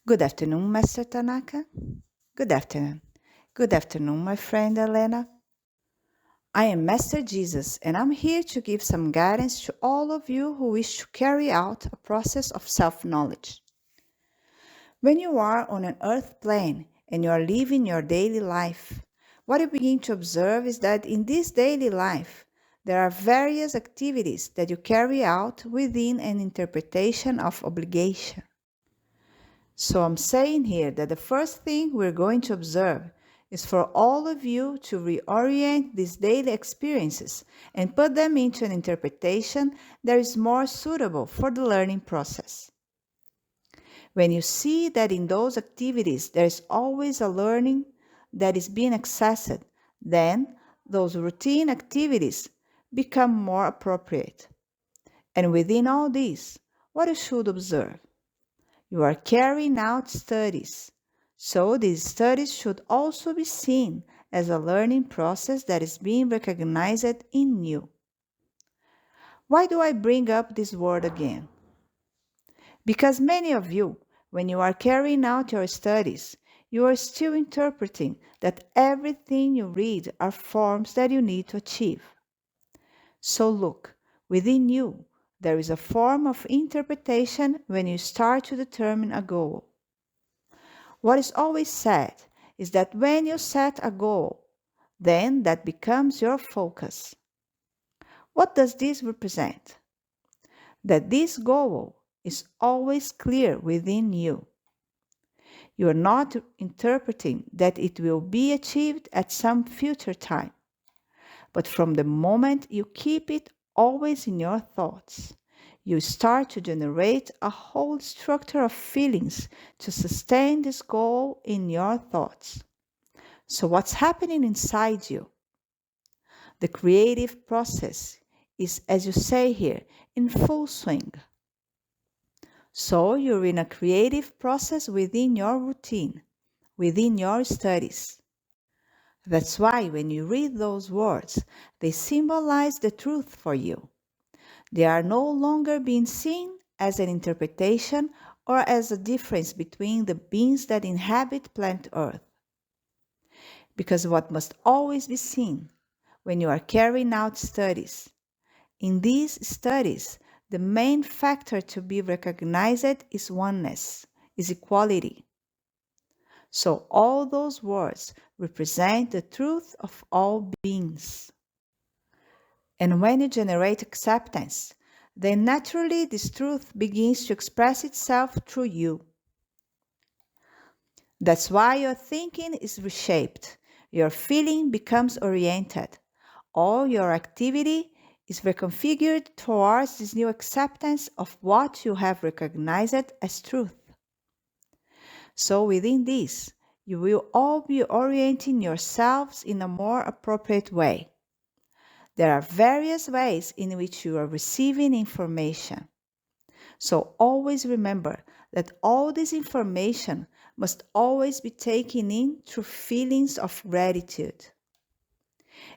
Good afternoon, Master Tanaka. Good afternoon. Good afternoon, my friend Elena. I am Master Jesus, and I'm here to give some guidance to all of you who wish to carry out a process of self knowledge. When you are on an earth plane and you are living your daily life, what you begin to observe is that in this daily life, there are various activities that you carry out within an interpretation of obligation. So I'm saying here that the first thing we're going to observe is for all of you to reorient these daily experiences and put them into an interpretation that is more suitable for the learning process. When you see that in those activities there is always a learning that is being accessed, then those routine activities become more appropriate. And within all these, what you should observe? You are carrying out studies, so these studies should also be seen as a learning process that is being recognized in you. Why do I bring up this word again? Because many of you, when you are carrying out your studies, you are still interpreting that everything you read are forms that you need to achieve. So look, within you, there is a form of interpretation when you start to determine a goal. What is always said is that when you set a goal, then that becomes your focus. What does this represent? That this goal is always clear within you. You are not interpreting that it will be achieved at some future time, but from the moment you keep it always in your thoughts, you start to generate a whole structure of feelings to sustain this goal in your thoughts. So, what's happening inside you? The creative process is, as you say here, in full swing. So, you're in a creative process within your routine, within your studies. That's why when you read those words, they symbolize the truth for you. They are no longer being seen as an interpretation or as a difference between the beings that inhabit planet Earth. Because what must always be seen when you are carrying out studies, in these studies, the main factor to be recognized is oneness, is equality. So all those words represent the truth of all beings. And when you generate acceptance, then naturally this truth begins to express itself through you. That's why your thinking is reshaped, your feeling becomes oriented, all your activity is reconfigured towards this new acceptance of what you have recognized as truth. So within this, you will all be orienting yourselves in a more appropriate way. There are various ways in which you are receiving information. So always remember that all this information must always be taken in through feelings of gratitude.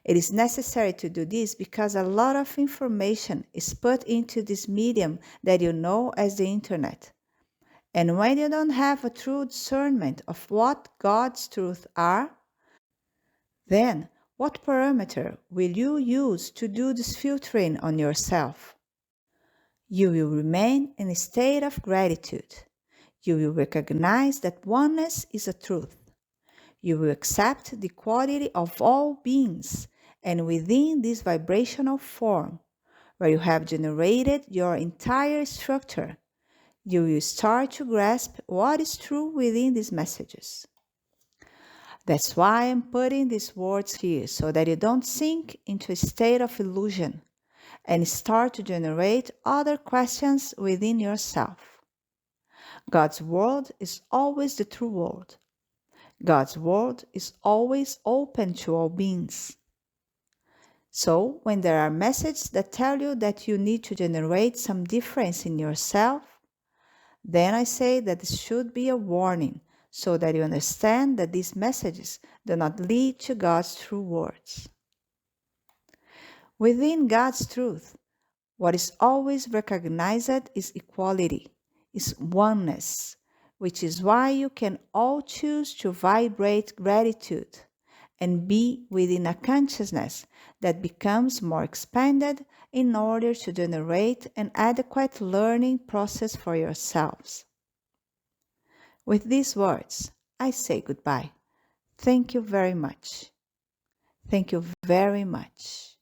It is necessary to do this because a lot of information is put into this medium that you know as the internet. And when you don't have a true discernment of what God's truth are, then what parameter will you use to do this filtering on yourself? You will remain in a state of gratitude. You will recognize that oneness is a truth. You will accept the quality of all beings, and within this vibrational form, where you have generated your entire structure, you will start to grasp what is true within these messages. That's why I'm putting these words here, so that you don't sink into a state of illusion and start to generate other questions within yourself. God's world is always the true world. God's world is always open to all beings. So, when there are messages that tell you that you need to generate some difference in yourself, then I say that this should be a warning so that you understand that these messages do not lead to God's true words. Within God's truth, what is always recognized is equality, is oneness, which is why you can all choose to vibrate gratitude and be within a consciousness that becomes more expanded in order to generate an adequate learning process for yourselves. With these words, I say goodbye. Thank you very much. Thank you very much.